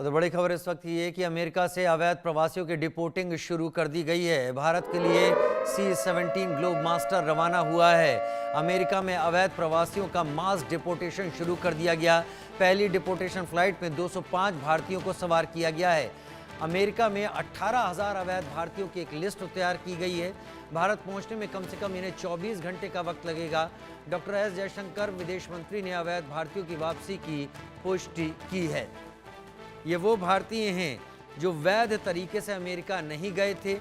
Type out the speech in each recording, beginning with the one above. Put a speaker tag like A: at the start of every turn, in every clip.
A: तो बड़ी खबर इस वक्त ये है कि अमेरिका से अवैध प्रवासियों की डिपोर्टिंग शुरू कर दी गई है। भारत के लिए C-17 ग्लोब मास्टर रवाना हुआ है। अमेरिका में अवैध प्रवासियों का मास डिपोर्टेशन शुरू कर दिया गया। पहली डिपोर्टेशन फ्लाइट में 205 भारतीयों को सवार किया गया है। अमेरिका में 18,000 अवैध भारतीयों की एक लिस्ट तैयार की गई है। भारत पहुंचने में कम से कम इन्हें 24 घंटे का वक्त लगेगा। डॉक्टर एस जयशंकर विदेश मंत्री ने अवैध भारतीयों की वापसी की पुष्टि की है। ये वो भारतीय हैं जो वैध तरीके से अमेरिका नहीं गए थे,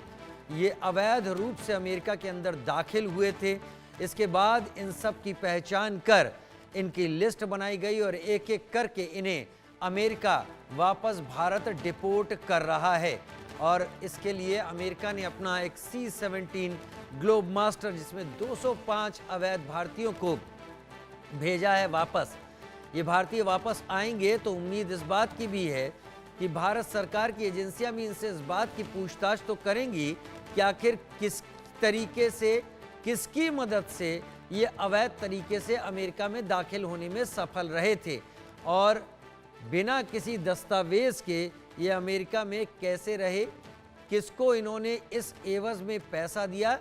A: ये अवैध रूप से अमेरिका के अंदर दाखिल हुए थे। इसके बाद इन सब की पहचान कर इनकी लिस्ट बनाई गई और एक एक करके इन्हें अमेरिका वापस भारत डिपोर्ट कर रहा है। और इसके लिए अमेरिका ने अपना एक C-17 ग्लोब मास्टर, जिसमें 205 अवैध भारतीयों को भेजा है वापस। ये भारतीय वापस आएंगे तो उम्मीद इस बात की भी है कि भारत सरकार की एजेंसियां भी इनसे इस बात की पूछताछ तो करेंगी कि आखिर किस तरीके से, किसकी मदद से ये अवैध तरीके से अमेरिका में दाखिल होने में सफल रहे थे और बिना किसी दस्तावेज के ये अमेरिका में कैसे रहे, किसको इन्होंने इस एवज में पैसा दिया।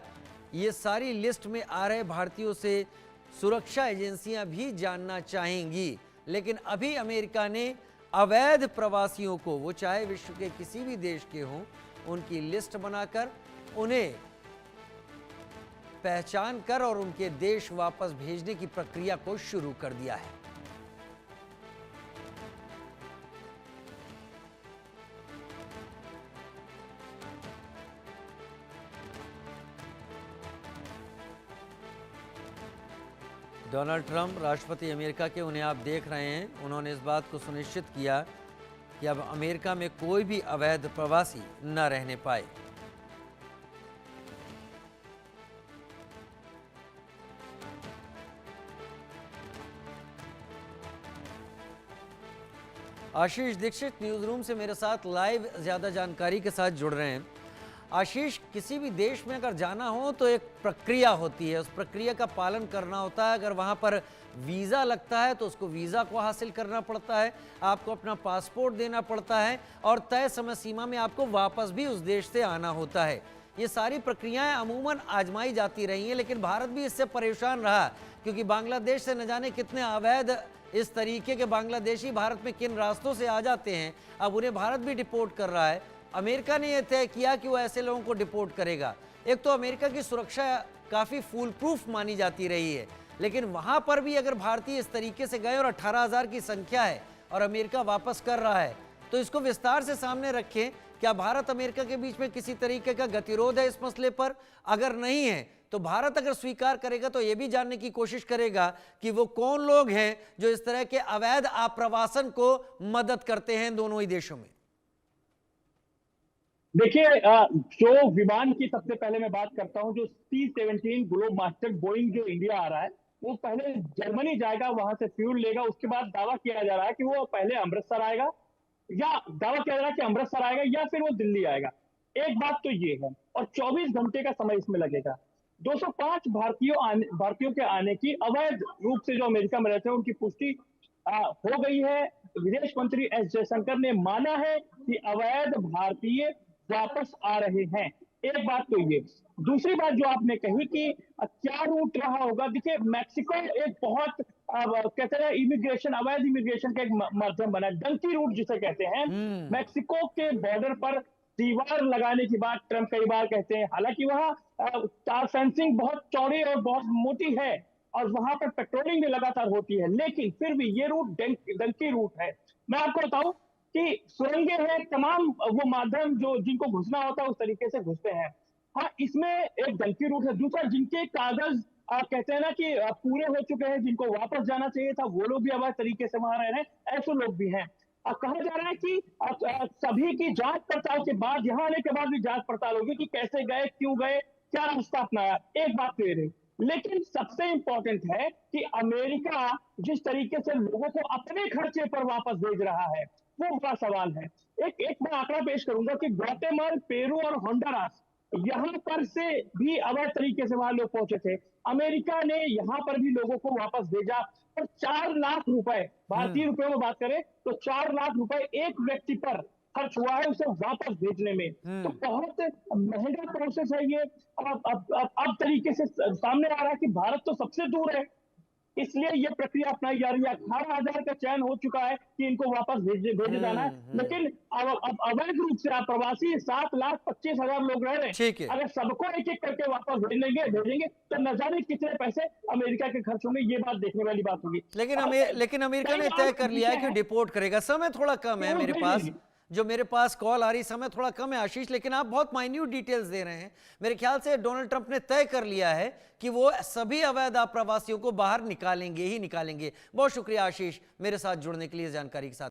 A: ये सारी लिस्ट में आ रहे भारतीयों से सुरक्षा एजेंसियां भी जानना चाहेंगी। लेकिन अभी अमेरिका ने अवैध प्रवासियों को, वो चाहे विश्व के किसी भी देश के हों, उनकी लिस्ट बनाकर उन्हें पहचान कर और उनके देश वापस भेजने की प्रक्रिया को शुरू कर दिया है। डोनाल्ड ट्रंप राष्ट्रपति अमेरिका के, उन्हें आप देख रहे हैं, उन्होंने इस बात को सुनिश्चित किया कि अब अमेरिका में कोई भी अवैध प्रवासी न रहने पाए। आशीष दीक्षित न्यूज रूम से मेरे साथ लाइव ज्यादा जानकारी के साथ जुड़ रहे हैं। आशीष, किसी भी देश में अगर जाना हो तो एक प्रक्रिया होती है, उस प्रक्रिया का पालन करना होता है। अगर वहां पर वीज़ा लगता है तो उसको वीज़ा को हासिल करना पड़ता है, आपको अपना पासपोर्ट देना पड़ता है और तय समय सीमा में आपको वापस भी उस देश से आना होता है। ये सारी प्रक्रियाएं अमूमन आजमाई जाती रही हैं, लेकिन भारत भी इससे परेशान रहा क्योंकि बांग्लादेश से न जाने कितने अवैध इस तरीके के बांग्लादेशी भारत में किन रास्तों से आ जाते हैं। अब उन्हें भारत भी डिपोर्ट कर रहा है। अमेरिका ने यह तय किया कि वो ऐसे लोगों को डिपोर्ट करेगा। एक तो अमेरिका की सुरक्षा काफ़ी फूल प्रूफ मानी जाती रही है, लेकिन वहाँ पर भी अगर भारतीय इस तरीके से गए और 18,000 की संख्या है और अमेरिका वापस कर रहा है, तो इसको विस्तार से सामने रखें। क्या भारत अमेरिका के बीच में किसी तरीके का गतिरोध है इस मसले पर? अगर नहीं है तो भारत अगर स्वीकार करेगा तो यह भी जानने की कोशिश करेगा कि वो कौन लोग हैं जो इस तरह के अवैध आप्रवासन को मदद करते हैं दोनों ही देशों में।
B: देखिए, जो विमान की सबसे पहले मैं बात करता हूं, जो C-17 ग्लोब मास्टर बोइंग जो इंडिया आ रहा है, वो पहले जर्मनी जाएगा, वहां से फ्यूल लेगा। उसके बाद दावा किया जा रहा है कि वो पहले अमृतसर आएगा, या दावा किया जा रहा है कि अमृतसर आएगा या फिर वो दिल्ली आएगा। एक बात तो ये है, और 24 घंटे का समय इसमें लगेगा। 205 भारतीयों के आने की अवैध रूप से जो अमेरिका में रहते हैं उनकी पुष्टि हो गई है। विदेश मंत्री एस जयशंकर ने माना है कि अवैध भारतीय वापस आ रहे हैं। एक बात तो ये। दूसरी बात जो आपने कही कि क्या रूट रहा होगा, देखिए मैक्सिको एक बहुत कहते हैं इमिग्रेशन, अवैध इमिग्रेशन का एक माध्यम बना, डंकी रूट जिसे कहते हैं। मैक्सिको के बॉर्डर पर दीवार लगाने की बात ट्रंप कई बार कहते हैं। हालांकि वहां फेंसिंग बहुत चौड़ी और बहुत मोटी है और वहां पर पेट्रोलिंग भी लगातार होती है, लेकिन फिर भी ये रूट डंकी रूट है। मैं आपको बताऊं कि सुरंगें हैं, तमाम वो माध्यम जो जिनको घुसना होता है उस तरीके से घुसते हैं। हाँ, इसमें एक डंकी रूट है। दूसरा, जिनके कागज कहते हैं ना कि पूरे हो चुके हैं, जिनको वापस जाना चाहिए था, वो लोग भी अवैध तरीके से वहां रह रहे हैं, ऐसे लोग भी हैं। कहा जा रहा है कि सभी की जांच पड़ताल के बाद, यहाँ आने के बाद भी जांच पड़ताल होगी कि कैसे गए, क्यों गए, क्या रास्ता अपनाया। एक बात तो ये रही, लेकिन सबसे इंपॉर्टेंट है कि अमेरिका जिस तरीके से लोगों को अपने खर्चे पर वापस भेज रहा है, वो बड़ा सवाल है। एक मैं आंकड़ा पेश करूंगा कि ग्वाटेमाला, पेरू और होंडुरास, यहां पर से भी अवैध तरीके से वहां लोग पहुंचे थे। अमेरिका ने यहां पर भी लोगों को वापस भेजा और 4 लाख रुपए, भारतीय रुपए में बात करें तो 4 लाख रुपए एक व्यक्ति पर खर्च हुआ है उसे वापस भेजने में। तो बहुत महंगा प्रोसेस है ये। अब तरीके से सामने आ रहा है कि भारत तो सबसे दूर है, इसलिए ये प्रक्रिया अपनाई जा रही है। 18,000 का चयन हो चुका है कि इनको वापस भेजे जाना है, लेकिन अब अवैध रूप से प्रवासी 7,25,000 लोग रह रहे हैं।
A: ठीक है।
B: अगर सबको एक एक करके वापस भेजेंगे तो न जाने कितने पैसे अमेरिका के खर्च होंगे। ये बात देखने वाली बात होगी।
A: लेकिन अमेरिका ने तय कर लिया है कि डिपोर्ट करेगा। समय थोड़ा कम है मेरे पास, जो मेरे पास कॉल आ रही, समय थोड़ा कम है आशीष, लेकिन आप बहुत माइन्यूट डिटेल्स दे रहे हैं। मेरे ख्याल से डोनाल्ड ट्रंप ने तय कर लिया है कि वो सभी अवैध आप्रवासियों को बाहर निकालेंगे ही निकालेंगे। बहुत शुक्रिया आशीष, मेरे साथ जुड़ने के लिए, जानकारी के साथ।